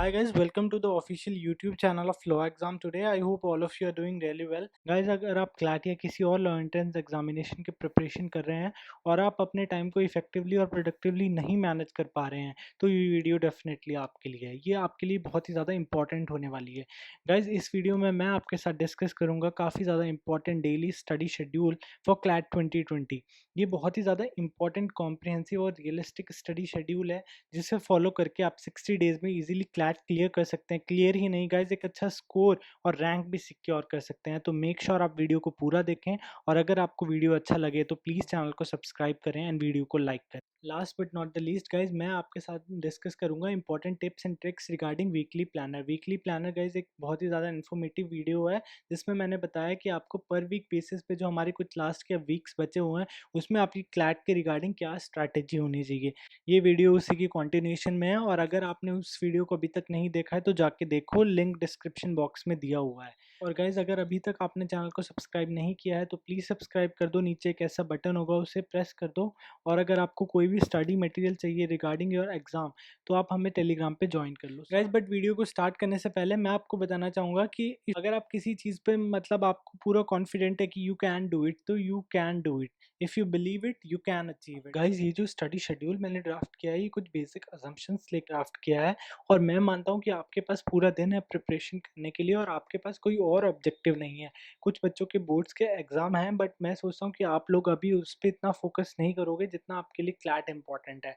Hi guys, welcome to the official YouTube channel of Law Exam today. I hope all of you are doing really well. Guys, अगर आप CLAT या किसी और law entrance examination की preparation कर रहे हैं और आप अपने टाइम को इफेक्टिवली और प्रोडक्टिवली नहीं मैनेज कर पा रहे हैं तो ये वीडियो डेफिनेटली आपके लिए है। ये आपके लिए बहुत ही ज़्यादा इंपॉर्टेंट होने वाली है। गाइज, इस वीडियो में मैं आपके साथ डिस्कस करूँगा काफ़ी ज़्यादा important daily study schedule for CLAT 2020। ये बहुत ही ज़्यादा इंपॉर्टेंट कॉम्प्रिहेंसिव और रियलिस्टिक स्टडी शेड्यूल है जिसे फॉलो करके आप 60 डेज में इजीली क्लैट क्लियर कर सकते हैं। क्लियर ही नहीं गाइज, एक अच्छा स्कोर और रैंक भी सिक्योर कर सकते हैं। तो मेक श्योर आप वीडियो को पूरा देखें और अगर आपको वीडियो अच्छा लगे तो प्लीज़ चैनल को सब्सक्राइब करें एंड वीडियो को लाइक करें। Last but not the least guys, मैं आपके साथ डिस्कस करूंगा important tips and tricks regarding weekly planner. Weekly planner guys एक बहुत ही ज़्यादा इन्फॉर्मेटिव वीडियो है जिसमें मैंने बताया कि आपको पर वीक बेसिस पे जो हमारे कुछ लास्ट के वीक्स बचे हुए हैं उसमें आपकी क्लैट के रिगार्डिंग क्या स्ट्रैटेजी होनी चाहिए। ये वीडियो उसी की कंटिन्यूशन में है और अगर आपने उस वीडियो को अभी तक नहीं देखा है तो जाके देखो, लिंक डिस्क्रिप्शन बॉक्स में दिया हुआ है। और गाइज, अगर अभी तक आपने चैनल को सब्सक्राइब नहीं किया है तो प्लीज़ सब्सक्राइब कर दो। नीचे एक ऐसा बटन होगा उसे प्रेस कर दो। और अगर आपको कोई भी स्टडी मटेरियल चाहिए रिगार्डिंग योर एग्जाम तो आप हमें टेलीग्राम पे ज्वाइन कर लो गाइज। बट वीडियो को स्टार्ट करने से पहले मैं आपको बताना चाहूँगा कि अगर आप किसी चीज़ पे मतलब आपको पूरा कॉन्फिडेंट है कि यू कैन डू इट तो you can do it. If you believe it you can achieve it. Guys, ये जो स्टडी शेड्यूल मैंने ड्राफ्ट किया है ये कुछ बेसिक अजम्पशंस ले ड्राफ्ट किया है और मैं मानता हूँ कि आपके पास पूरा दिन है प्रिपरेशन करने के लिए और आपके पास कोई और ऑब्जेक्टिव नहीं है। कुछ बच्चों के बोर्ड्स के एग्जाम हैं बट मैं सोचता हूँ कि आप लोग अभी उस पर इतना फोकस नहीं करोगे जितना आपके लिए क्लैट इंपॉर्टेंट है।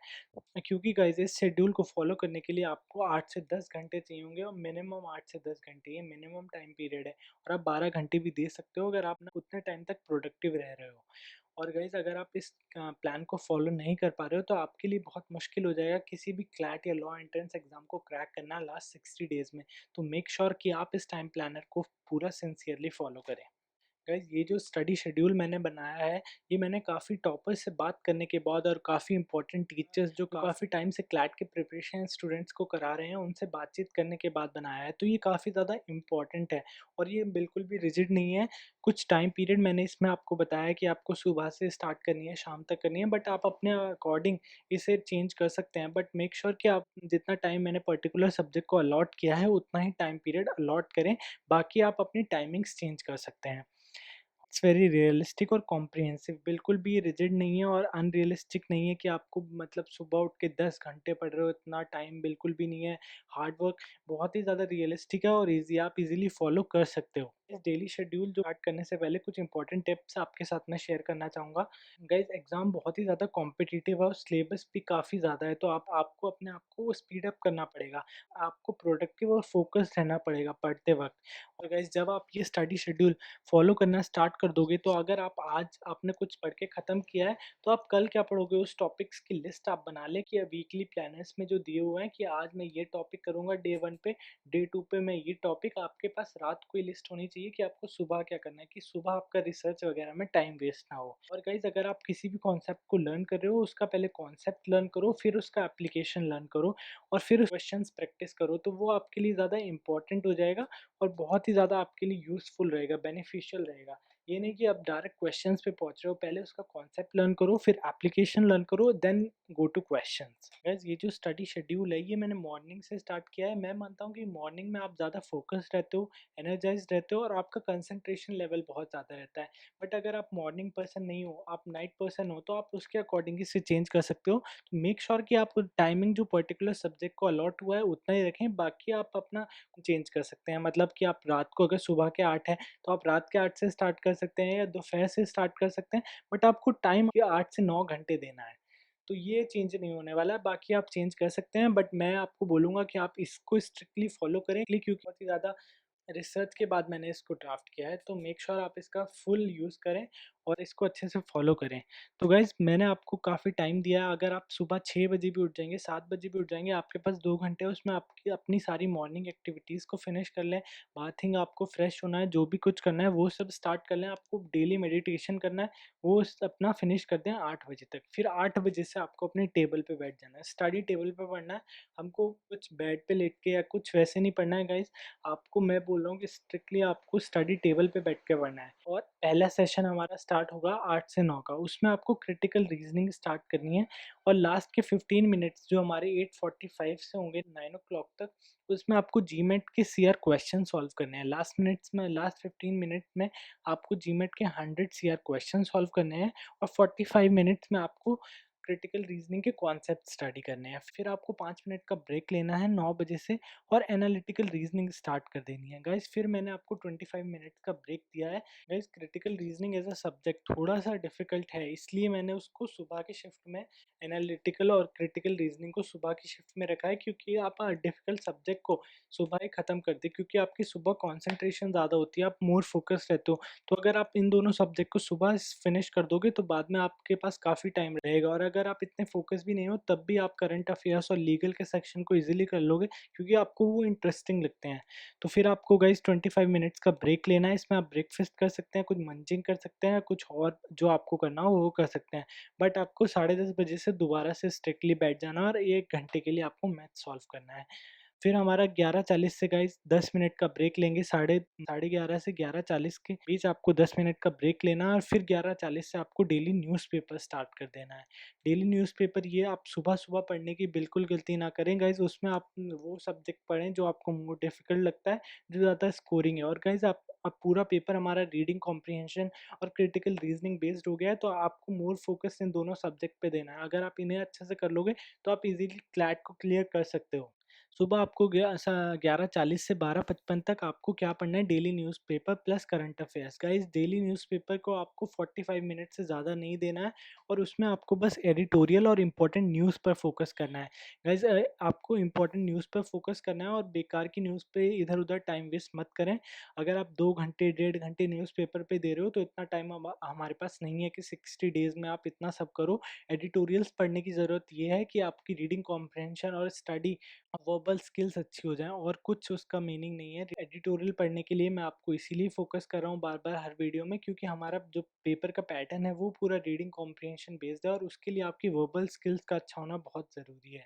क्योंकि गाइज, इस शेड्यूल को फॉलो करने के लिए आपको 8 से 10 घंटे चाहिए होंगे और मिनिमम 8 से 10 घंटे ये मिनिमम टाइम पीरियड है। और आप 12 घंटे भी दे सकते हो अगर आप ना उतने टाइम तक प्रोडक्टिव रह रहे हो। और गाइज, अगर आप इस प्लान को फॉलो नहीं कर पा रहे हो तो आपके लिए बहुत मुश्किल हो जाएगा किसी भी क्लैट या लॉ एंट्रेंस एग्जाम को क्रैक करना लास्ट 60 डेज में। तो मेक श्योर कि आप इस टाइम प्लानर को पूरा सिंसियरली फॉलो करें। गाइज, ये जो स्टडी शेड्यूल मैंने बनाया है ये मैंने काफ़ी टॉपर्स से बात करने के बाद और काफ़ी इंपॉर्टेंट टीचर्स जो काफ़ी टाइम से क्लैट के प्रिपरेशन स्टूडेंट्स को करा रहे हैं उनसे बातचीत करने के बाद बनाया है। तो ये काफ़ी ज़्यादा इंपॉर्टेंट है और ये बिल्कुल भी रिजिड नहीं है। कुछ टाइम पीरियड मैंने इसमें आपको बताया कि आपको सुबह से स्टार्ट करनी है शाम तक करनी है बट आप अपने अकॉर्डिंग इसे चेंज कर सकते हैं। बट मेक श्योर कि आप जितना टाइम मैंने पर्टिकुलर सब्जेक्ट को अलॉट किया है उतना ही टाइम पीरियड अलॉट करें। बाकी आप अपनी टाइमिंग्स चेंज कर सकते हैं। इट्स वेरी रियलिस्टिक और कॉम्प्रिहेंसिव, बिल्कुल भी रिजिड नहीं है और अनरियलिस्टिक नहीं है कि आपको मतलब सुबह उठ के 10 घंटे पढ़ रहे हो, इतना टाइम बिल्कुल भी नहीं है। हार्ड वर्क बहुत ही ज़्यादा रियलिस्टिक है और ईजी, आप इजीली फॉलो कर सकते हो। इस डेली शेड्यूल जो स्टार्ट करने से पहले कुछ इंपॉर्टेंट टिप्स आपके साथ में शेयर करना चाहूँगा। गाइज, एग्ज़ाम बहुत ही ज़्यादा कॉम्पिटिटिव है और सिलेबस भी काफ़ी ज़्यादा है तो आपको अपने आप को स्पीड अप करना पड़ेगा। आपको प्रोडक्टिव और फोकस्ड रहना पड़ेगा पढ़ते वक्त। और गाइज, जब आप ये स्टडी शेड्यूल फॉलो करना स्टार्ट कर दोगे तो अगर आप आज आपने कुछ पढ़ के ख़त्म किया है तो आप कल क्या पढ़ोगे उस टॉपिक्स की लिस्ट आप बना लें कि वीकली प्लानर्स में जो दिए हुए हैं कि आज मैं ये टॉपिक करूँगा डे 1 पे, डे 2 पे मैं ये टॉपिक। आपके पास रात को ये लिस्ट होनी चाहिए कि आपको सुबह क्या करना है कि सुबह आपका रिसर्च वगैरह में टाइम वेस्ट ना हो। और गाइज, अगर आप किसी भी कॉन्सेप्ट को लर्न कर रहे हो उसका पहले कॉन्सेप्ट लर्न करो, फिर उसका एप्लीकेशन लर्न करो और फिर क्वेश्चंस प्रैक्टिस करो तो वो आपके लिए ज़्यादा इंपॉर्टेंट हो जाएगा और बहुत ही ज़्यादा आपके लिए यूज़फुल रहेगा, बेनिफिशियल रहेगा। ये नहीं कि आप डायरेक्ट क्वेश्चंस पे पहुँच रहे हो, पहले उसका कॉन्सेप्ट लर्न करो, फिर एप्लीकेशन लर्न करो, then go to questions. Guys, ये जो स्टडी शेड्यूल है ये मैंने मॉर्निंग से स्टार्ट किया है। मैं मानता हूँ कि मॉर्निंग में आप ज़्यादा फोकस्ड रहते हो, एनर्जाइज्ड रहते हो और आपका कंसंट्रेशन लेवल बहुत ज़्यादा रहता है। बट अगर आप मॉर्निंग पर्सन नहीं हो, आप नाइट पर्सन हो तो आप उसके अकॉर्डिंग इसे चेंज कर सकते हो। तो मेक श्योर कि आप टाइमिंग जो पर्टिकुलर सब्जेक्ट को अलॉट हुआ है उतना ही रखें, बाकी आप अपना चेंज कर सकते हैं। मतलब कि आप रात को अगर सुबह के 8 है तो आप रात के 8 से स्टार्ट कर सकते हैं या दोपहर से स्टार्ट कर सकते हैं। बट आपको टाइम 8 से 9 घंटे देना है। तो ये चेंज नहीं होने वाला है, बाकी आप चेंज कर सकते हैं बट मैं आपको बोलूँगा कि आप इसको स्ट्रिक्टली फॉलो करें क्योंकि बहुत ही ज़्यादा रिसर्च के बाद मैंने इसको ड्राफ्ट किया है। तो मेक श्योर आप इसका फुल यूज़ करें और इसको अच्छे से फॉलो करें। तो गाइज़, मैंने आपको काफ़ी टाइम दिया है। अगर आप सुबह 6 बजे भी उठ जाएँगे, 7 बजे भी उठ जाएँगे, आपके पास 2 घंटे है, उसमें आपकी अपनी सारी मॉर्निंग एक्टिविटीज़ को फिनिश कर लें। बाथिंग, आपको फ्रेश होना है, जो भी कुछ करना है वो सब स्टार्ट कर लें। आपको डेली मेडिटेशन करना है, वो अपना फिनिश कर दें 8 बजे तक। फिर 8 बजे से आपको अपने टेबल पे बैठ जाना है, स्टडी टेबल पे पढ़ना है। हमको कुछ बेड पे लेट के या कुछ वैसे नहीं पढ़ना है गाइज़। आपको मैं बोल रहा हूँ कि स्ट्रिक्टली आपको स्टडी टेबल पे बैठ के पढ़ना है। और पहला सेशन हमारा स्टार्ट स्टार्ट होगा 8 से 9 का, उसमें आपको क्रिटिकल रीजनिंग स्टार्ट करनी है। और लास्ट के 15 मिनट्स जो हमारे 8:45 से होंगे 9 ओ क्लॉक तक, उसमें आपको जीमेट के सीआर क्वेश्चन सॉल्व करने हैं। लास्ट 15 मिनट में आपको जीमेट के 100 सीआर क्वेश्चन सॉल्व करने हैं, और 45 मिनट्स में आपको क्रिटिकल रीजनिंग के कॉन्सेप्ट स्टडी करने हैं। फिर आपको 5 मिनट का ब्रेक लेना है 9 बजे से, और एनालिटिकल रीजनिंग स्टार्ट कर देनी है। गाइस फिर मैंने आपको 25 मिनट्स का ब्रेक दिया है। Guys critical reasoning as a subject थोड़ा सा डिफिकल्ट है, इसलिए मैंने उसको सुबह की शिफ्ट में, एनालिटिकल और क्रिटिकल रीजनिंग को सुबह की शिफ्ट में रखा है, क्योंकि आप डिफिकल्ट सब्जेक्ट को सुबह ही खत्म कर दे, क्योंकि आपकी सुबह कंसंट्रेशन ज़्यादा होती है, आप मोर फोकस रहते हो। तो अगर आप इन दोनों सब्जेक्ट को सुबह फिनिश कर दोगे तो बाद में आपके पास काफ़ी टाइम रहेगा, और अगर आप इतने फोकस भी नहीं हो तब भी आप करंट अफेयर्स और लीगल के सेक्शन को इजीली कर लोगे, क्योंकि आपको वो इंटरेस्टिंग लगते हैं। तो फिर आपको गाइस 25 मिनट्स का ब्रेक लेना है। इसमें आप ब्रेकफास्ट कर सकते हैं, कुछ मंचिंग कर सकते हैं, कुछ और जो आपको करना हो वो कर सकते हैं। बट आपको 10:30 बजे से दोबारा से स्ट्रिक्टली बैठ जाना है, और 1 घंटे के लिए आपको मैथ सॉल्व करना है। फिर हमारा 11:40 से गाइस 10 मिनट का ब्रेक लेंगे। साढ़े साढ़े 11 से 11:40 के बीच आपको 10 मिनट का ब्रेक लेना है, और फिर 11:40 से आपको डेली न्यूज़पेपर स्टार्ट कर देना है। डेली न्यूज़पेपर ये आप सुबह-सुबह पढ़ने की बिल्कुल गलती ना करें गाइस, उसमें आप वो सब्जेक्ट पढ़ें जो आपको मोर डिफ़िकल्ट लगता है, जो ज़्यादा स्कोरिंग है। और गाइस आप अब पूरा पेपर हमारा रीडिंग कॉम्प्रिहेंशन और क्रिटिकल रीजनिंग बेस्ड हो गया है, तो आपको मोर फोकस इन दोनों सब्जेक्ट पे देना है। अगर आप इन्हें अच्छे से कर लोगे तो आप इजीली क्लैट को क्लियर कर सकते हो। सुबह आपको 11:40 से 12:55 तक आपको क्या पढ़ना है, daily newspaper plus current affairs. Guys daily newspaper को आपको 45 मिनट से ज़्यादा नहीं देना है, और उसमें आपको बस एडिटोरियल और इम्पोर्टेंट न्यूज़ पर फोकस करना है। गाइस आपको इम्पोर्टेंट न्यूज़ पर फोकस करना है, और बेकार की न्यूज़ पे इधर उधर टाइम वेस्ट मत करें। अगर आप 2 घंटे 1.5 घंटे न्यूज़पेपर पे दे रहे हो तो इतना टाइम हमारे पास नहीं है कि 60 डेज़ में आप इतना सब करो। एडिटोरियल्स पढ़ने की ज़रूरत ये है कि आपकी रीडिंग कॉम्प्रहेंशन और स्टडी वर्बल स्किल्स अच्छी हो जाएँ, और कुछ उसका मीनिंग नहीं है। एडिटोरियल पढ़ने के लिए मैं आपको इसीलिए फ़ोकस कर रहा हूँ बार-बार हर वीडियो में, क्योंकि हमारा जो पेपर का पैटर्न है वो पूरा रीडिंग कॉम्प्रिहेंशन बेस्ड है, और उसके लिए आपकी वर्बल स्किल्स का अच्छा होना बहुत ज़रूरी है।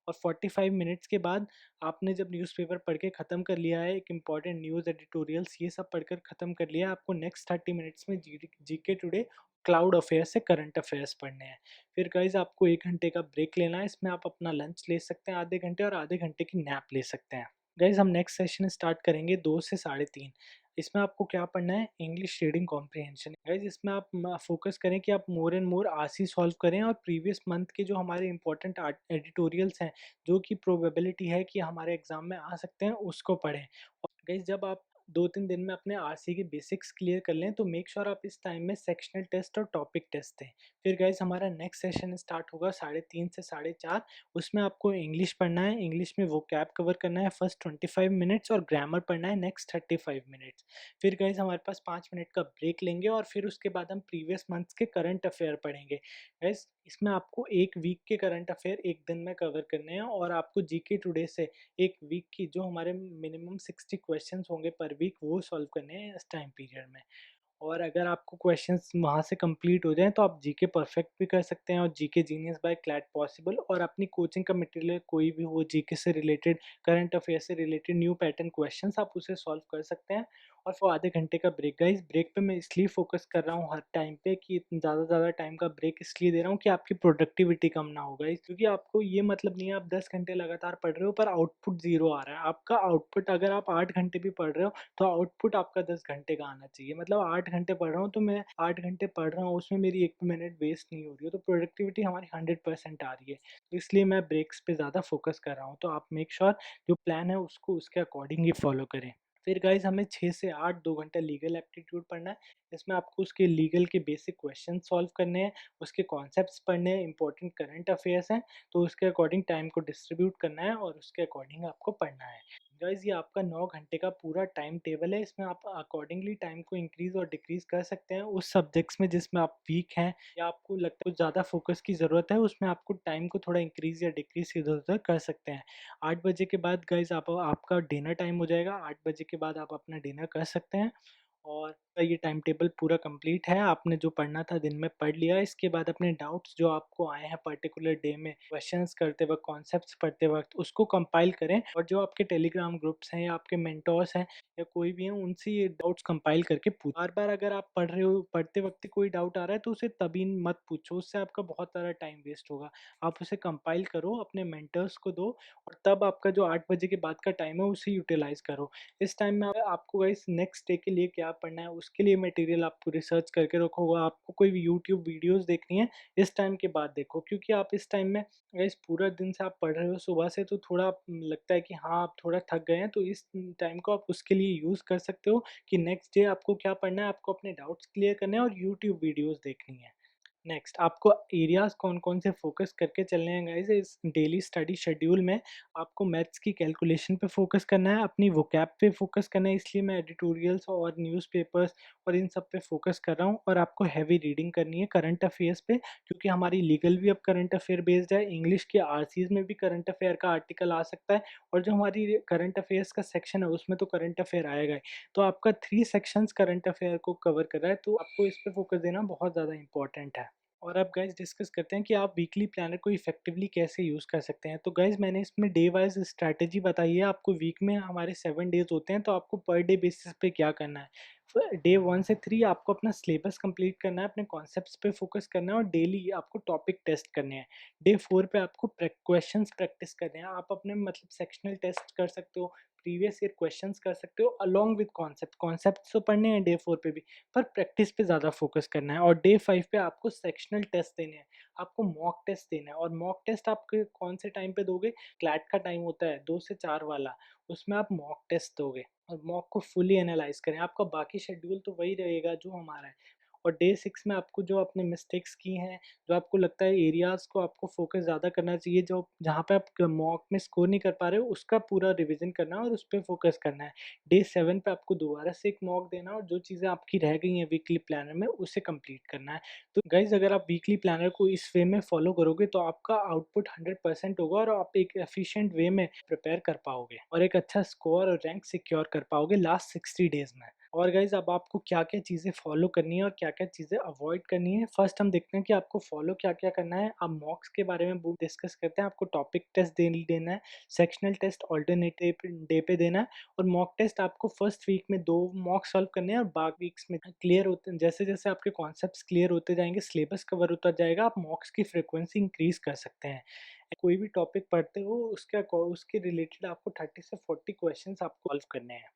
और 45 मिनट्स के बाद आपने जब न्यूज़पेपर पढ़ के ख़त्म कर लिया है, एक इम्पॉर्टेंट न्यूज़, एडिटोरियल्स ये सब पढ़कर ख़त्म कर लिया है, आपको नेक्स्ट 30 मिनट्स में जीके टुडे, क्लाउड अफेयर्स से करंट अफेयर्स पढ़ने हैं। फिर गाइज़ आपको 1 घंटे का ब्रेक लेना है, इसमें आप अपना लंच ले सकते हैं आधे घंटे, और आधे घंटे की नैप ले सकते हैं। गाइज़ हम नेक्स्ट सेशन स्टार्ट करेंगे 2 से साढ़े 3। इसमें आपको क्या पढ़ना है, इंग्लिश रीडिंग कॉम्प्रिहेंशन। गाइज़ इसमें आप फोकस करें कि आप more and more RC solve करें, और प्रीवियस मंथ के जो हमारे इंपॉर्टेंट एडिटोरियल्स हैं, जो कि प्रोबेबिलिटी है कि हमारे एग्जाम में आ सकते हैं, उसको पढ़ें। और गाइज़ जब आप 2-3 दिन में अपने आरसी के बेसिक्स क्लियर कर लें, तो मेक श्योर आप इस टाइम में सेक्शनल टेस्ट और टॉपिक टेस्ट दें। फिर गाइज़ हमारा नेक्स्ट सेशन स्टार्ट होगा 3:30 से 4:30। उसमें आपको इंग्लिश पढ़ना है, इंग्लिश में वोकैब कवर करना है फर्स्ट 25 मिनट्स, और ग्रामर पढ़ना है नेक्स्ट 35 मिनट्स। फिर गाइज़ हमारे पास 5 मिनट का ब्रेक लेंगे, और फिर उसके बाद हम प्रीवियस मंथ्स के करंट अफेयर पढ़ेंगे। गाइज़ इसमें आपको 1 वीक के करंट अफेयर 1 दिन में कवर करने हैं, और आपको जीके टुडे से 1 वीक की जो हमारे मिनिमम 60 क्वेश्चंस होंगे पर वीक, वो सॉल्व करने हैं इस टाइम पीरियड में। और अगर आपको क्वेश्चंस वहाँ से कंप्लीट हो जाएँ तो आप जीके परफेक्ट भी कर सकते हैं, और GK genius by CLAT possible, और अपनी कोचिंग का मटेरियल कोई भी हो जीके से रिलेटेड, करंट अफेयर से रिलेटेड न्यू पैटर्न क्वेश्चंस आप उसे सॉल्व कर सकते हैं। और वो आधे घंटे का ब्रेक। गाइस ब्रेक पे मैं इसलिए फोकस कर रहा हूँ हर टाइम पे, कि ज़्यादा ज़्यादा टाइम का ब्रेक इसलिए दे रहा हूँ कि आपकी प्रोडक्टिविटी कम ना हो गाइस, क्योंकि आपको ये मतलब नहीं है आप 10 घंटे लगातार पढ़ रहे हो पर आउटपुट ज़ीरो आ रहा है। आपका आउटपुट, अगर आप 8 घंटे भी पढ़ रहे हो तो आउटपुट आपका 10 घंटे का आना चाहिए। मतलब 8 घंटे पढ़ रहा हूँ तो मैं 8 घंटे पढ़ रहा हूँ, उसमें मेरी 1 भी मिनट वेस्ट नहीं हो रही है, तो प्रोडक्टिविटी हमारी 100% आ रही है। तो इसलिए मैं ब्रेक्स पे ज़्यादा फोकस कर रहा हूँ। तो आप मेक श्योर जो प्लान है उसको उसके अकॉर्डिंग ही फॉलो करें। फिर गाइस हमें 6 से 8 2 घंटा लीगल एप्टीट्यूड पढ़ना है। इसमें आपको उसके लीगल के बेसिक क्वेश्चन सॉल्व करने हैं, उसके कॉन्सेप्ट्स पढ़ने हैं, इंपॉर्टेंट करंट अफेयर्स हैं, तो उसके अकॉर्डिंग टाइम को डिस्ट्रीब्यूट करना है, और उसके अकॉर्डिंग आपको पढ़ना है। गाइस ये आपका 9 घंटे का पूरा टाइम टेबल है। इसमें आप अकॉर्डिंगली टाइम को इंक्रीज़ और डिक्रीज़ कर सकते हैं। उस सब्जेक्ट्स में जिसमें आप वीक हैं, या आपको लगता है कुछ ज़्यादा फोकस की ज़रूरत है, उसमें आपको टाइम को थोड़ा इंक्रीज़ या डिक्रीज़ इधर-उधर कर सकते हैं। 8 बजे के बाद गाइस आपका डिनर टाइम हो जाएगा। 8 बजे के बाद आप अपना डिनर कर सकते हैं। और ये टाइम टेबल पूरा कंप्लीट है, आपने जो पढ़ना था दिन में पढ़ लिया। इसके बाद अपने डाउट्स जो आपको आए हैं पर्टिकुलर डे में क्वेश्चंस करते वक्त, कॉन्सेप्ट्स पढ़ते वक्त, उसको कंपाइल करें और जो आपके टेलीग्राम ग्रुप्स हैं या आपके मेंटोर्स हैं या कोई भी हैं उनसे ये डाउट्स कंपाइल करके पूछ। बार बार अगर आप पढ़ रहे हो, पढ़ते वक्त ही कोई डाउट आ रहा है तो उसे तभी मत पूछो, उससे आपका बहुत सारा टाइम वेस्ट होगा। आप उसे कंपाइल करो, अपने मेंटर्स को दो और तब आपका जो 8 बजे के बाद का टाइम है उसे यूटिलाइज करो। इस टाइम में आपको गाइस नेक्स्ट डे के लिए क्या पढ़ना है उसके लिए मटेरियल आपको रिसर्च करके रखा होगा। आपको कोई भी यूट्यूब वीडियोस देखनी है इस टाइम के बाद देखो, क्योंकि आप इस टाइम में गाइस पूरा दिन से आप पढ़ रहे हो सुबह से, तो थोड़ा लगता है कि हाँ आप थोड़ा थक गए हैं, तो इस टाइम को आप उसके लिए यूज़ कर सकते हो कि नेक्स्ट डे आपको क्या पढ़ना है, आपको अपने डाउट्स क्लियर करने हैं और यूट्यूब वीडियोस देखनी है। नेक्स्ट आपको एरियाज़ कौन-कौन से फ़ोकस करके चलने हैं गाइज़ इस डेली स्टडी शेड्यूल में। आपको मैथ्स की कैलकुलेशन पे फ़ोकस करना है, अपनी वोकैब पे फ़ोकस करना है, इसलिए मैं एडिटोरियल्स और न्यूज़पेपर्स और इन सब पे फ़ोकस कर रहा हूँ। और आपको हेवी रीडिंग करनी है करंट अफ़ेयर्स पे, क्योंकि हमारी लीगल भी अब करंट अफ़ेयर बेस्ड है। इंग्लिश के आरसीज़ में भी करंट अफ़ेयर का आर्टिकल आ सकता है और जो हमारी करंट अफ़ेयर्स का सेक्शन है उसमें तो करंट अफ़ेयर आएगा ही। तो आपका 3 सेक्शंस करंट अफ़ेयर को कवर कर रहा है, तो आपको इस पे फ़ोकस देना बहुत ज़्यादा इम्पोर्टेंट है। और अब गाइज़ डिस्कस करते हैं कि आप वीकली प्लानर को इफेक्टिवली कैसे यूज़ कर सकते हैं। तो गाइज़ मैंने इसमें डे वाइज़ स्ट्रैटेजी बताई है। आपको वीक में हमारे 7 डेज़ होते हैं, तो आपको पर डे बेसिस पे क्या करना है। डे 1 से 3 आपको अपना सिलेबस कंप्लीट करना है, अपने कॉन्सेप्ट्स पे फोकस करना है और डेली आपको टॉपिक टेस्ट करने हैं। डे 4 पे आपको क्वेश्चंस प्रैक्टिस करने हैं। आप अपने मतलब सेक्शनल टेस्ट कर सकते हो, प्रीवियस ईयर क्वेश्चंस कर सकते हो अलोंग विद कॉन्सेप्ट्स तो पढ़ने हैं डे 4 पे भी, पर प्रैक्टिस पे ज़्यादा फोकस करना है। और डे 5 पे आपको सेक्शनल टेस्ट देने हैं, आपको मॉक टेस्ट देना है। और मॉक टेस्ट आप कौन से टाइम पे दोगे, क्लैट का टाइम होता है 2 से 4 वाला, उसमें आप मॉक टेस्ट दोगे और मॉक को फुली एनालाइज करें। आपका बाकी शेड्यूल तो वही रहेगा जो हमारा है। और डे 6 में आपको जो आपने मिस्टेक्स की हैं, जो आपको लगता है एरियाज़ को आपको फोकस ज़्यादा करना चाहिए, जो जहाँ पे आप मॉक में स्कोर नहीं कर पा रहे हो, उसका पूरा रिवीजन करना है और उस पे फोकस करना है। डे 7 पे आपको दोबारा से एक मॉक देना है और जो चीज़ें आपकी रह गई हैं वीकली प्लानर में उसे कंप्लीट करना है। तो गाइज़ अगर आप वीकली प्लानर को इस वे में फॉलो करोगे तो आपका आउटपुट 100% होगा और आप एक एफिशिएंट वे में प्रिपेयर कर पाओगे और एक अच्छा स्कोर और रैंक सिक्योर कर पाओगे लास्ट 60 डेज़ में। और गाइज़ अब आपको क्या-क्या चीज़ें फॉलो करनी है और क्या-क्या चीज़ें अवॉइड करनी है। फर्स्ट हम देखते हैं कि आपको फॉलो क्या-क्या करना है। अब मॉक्स के बारे में डिस्कस करते हैं। आपको टॉपिक टेस्ट देना है, सेक्शनल टेस्ट अल्टरनेटिव डे पे देना है और मॉक टेस्ट आपको फर्स्ट वीक में 2 मॉक सॉल्व करने हैं और बाकी वीक्स में क्लियर होते हैं। जैसे-जैसे आपके कॉन्सेप्ट्स क्लियर होते जाएँगे, सिलेबस कवर होता जाएगा, आप मॉक्स की फ्रीक्वेंसी इंक्रीज़ कर सकते हैं। कोई भी टॉपिक पढ़ते हो उसके रिलेटेड आपको 30 से 40 क्वेश्चंस आपको सॉल्व करने हैं।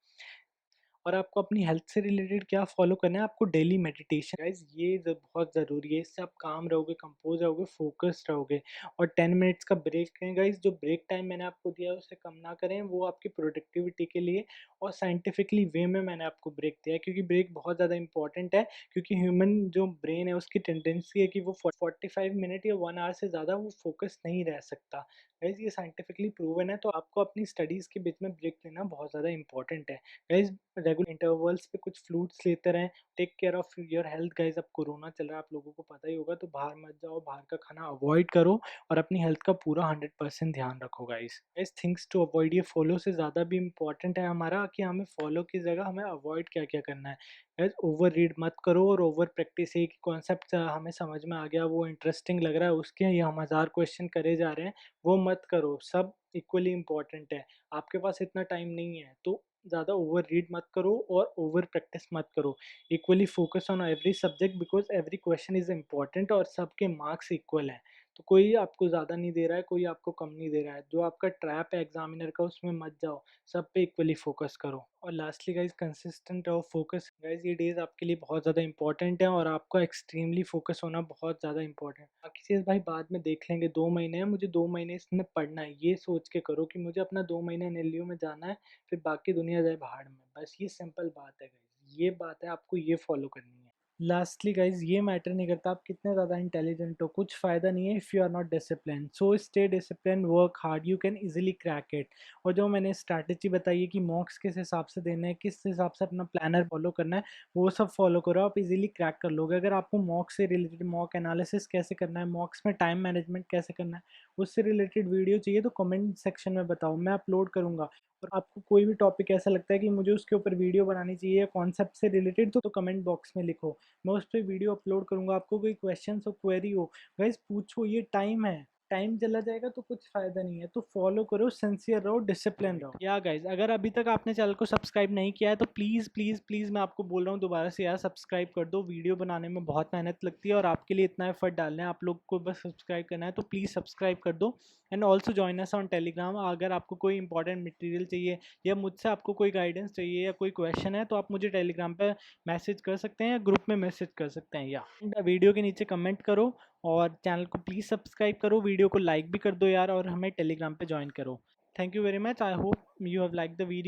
और आपको अपनी हेल्थ से रिलेटेड क्या फॉलो करना है, आपको डेली मेडिटेशन गाइस ये बहुत ज़रूरी है। इससे आप काम रहोगे, कंपोज रहोगे, फोकस्ड रहोगे। और 10 मिनट्स का ब्रेक लें गाइस। जो ब्रेक टाइम मैंने आपको दिया है उसे कम ना करें, वो आपकी प्रोडक्टिविटी के लिए और साइंटिफिकली वे में मैंने आपको ब्रेक दिया है, क्योंकि ब्रेक बहुत ज़्यादा इंपॉर्टेंट है। क्योंकि ह्यूमन जो ब्रेन है उसकी टेंडेंसी है कि वो 45 मिनट या 1 आवर से ज़्यादा वो फोकस नहीं रह सकता। गाइस ये साइंटिफिकली प्रूवन है, तो आपको अपनी स्टडीज़ के बीच में ब्रेक लेना बहुत ज़्यादा इंपॉर्टेंट है। गाइस रेगुलर इंटरवल्स पे कुछ फ्रूट्स लेते रहें। Take care of your health guys. अब कोरोना चल रहा है, आप लोगों को पता ही होगा, तो बाहर मत जाओ, बाहर का खाना अवॉइड करो और अपनी हेल्थ का पूरा 100% ध्यान रखो guys. Guys things to avoid, ये फॉलो से ज़्यादा भी इम्पोर्टेंट है हमारा कि हमें फॉलो की जगह हमें अवॉइड क्या-क्या करना है। गाइस ओवर रीड मत करो और ओवर प्रैक्टिस। एक कॉन्सेप्ट हमें समझ में आ गया, वो इंटरेस्टिंग लग रहा है, उसके ये हम 1000 क्वेश्चन करे जा रहे हैं, वो मत करो। सब इक्वली इम्पोर्टेंट है। आपके पास इतना टाइम नहीं है, तो ज़्यादा ओवर रीड मत करो और ओवर प्रैक्टिस मत करो। Equally focus on every subject because every question is important और सबके मार्क्स इक्वल हैं। तो कोई आपको ज़्यादा नहीं दे रहा है, कोई आपको कम नहीं दे रहा है। जो आपका ट्रैप है एग्ज़ामिनर का उसमें मत जाओ, सब पे इक्वली फोकस करो। और लास्टली गाइज़ कंसिस्टेंट रहो, फोकस गाइज़ ये डेज़ आपके लिए बहुत ज़्यादा इंपॉर्टेंट है और आपका एक्सट्रीमली फोकस होना बहुत ज़्यादा इंपॉर्टेंट है। बाकी चीज़ भाई बाद में देख लेंगे, 2 महीने हैं, मुझे 2 महीने इसमें पढ़ना है, ये सोच के करो कि मुझे अपना 2 महीने एनएलयू में जाना है, फिर बाकी दुनिया जाए भाड़ में। बस ये सिंपल बात है गाइस, ये बात है, आपको ये फॉलो करनी है। लास्टली गाइज, ये मैटर नहीं करता आप कितने ज़्यादा इंटेलिजेंट हो, कुछ फ़ायदा नहीं है if you are not discipline. So stay discipline, work hard, you can easily crack it. और जो मैंने स्ट्रैटेजी बताई है कि मॉक्स किस हिसाब से देने हैं, किस हिसाब से अपना प्लानर फॉलो करना है, वो सब फॉलो करो, आप इजीली क्रैक कर लोगे। अगर आपको मॉक से रिलेटेड, मॉक एनालिसिस कैसे करना है, मॉक्स में टाइम मैनेजमेंट कैसे करना है, उससे रिलेटेड वीडियो चाहिए तो कमेंट सेक्शन में बताओ, मैं अपलोड करूँगा। और आपको कोई भी टॉपिक ऐसा लगता है कि मुझे उसके ऊपर वीडियो बनानी चाहिए या कॉन्सेप्ट से रिलेटेड, तो कमेंट बॉक्स में लिखो, मैं उस पर वीडियो अपलोड करूंगा। आपको कोई क्वेश्चन हो, क्वेरी हो, गाइस पूछो, ये टाइम है, टाइम चला जाएगा तो कुछ फायदा नहीं है। तो फॉलो करो, सिंसियर रहो, डिसिप्लिन रहो। या गाइस, अगर अभी तक आपने चैनल को सब्सक्राइब नहीं किया है तो प्लीज़ प्लीज़ प्लीज़ मैं आपको बोल रहा हूँ दोबारा से यार, सब्सक्राइब कर दो। वीडियो बनाने में बहुत मेहनत लगती है और आपके लिए इतना एफर्ट डालना है, आप लोग को बस सब्सक्राइब करना है, तो प्लीज़ सब्सक्राइब कर दो। And also join us on Telegram. अगर आपको कोई इंपॉर्टेंट मटेरियल चाहिए या मुझसे आपको कोई गाइडेंस चाहिए या कोई क्वेश्चन है, तो आप मुझे टेलीग्राम पे मैसेज कर सकते हैं या ग्रुप में मैसेज कर सकते हैं। या वीडियो के नीचे कमेंट करो और चैनल को प्लीज़ सब्सक्राइब करो, वीडियो को लाइक भी कर दो यार, और हमें टेलीग्राम पे ज्वाइन करो। Thank you very much, I hope you have like the video.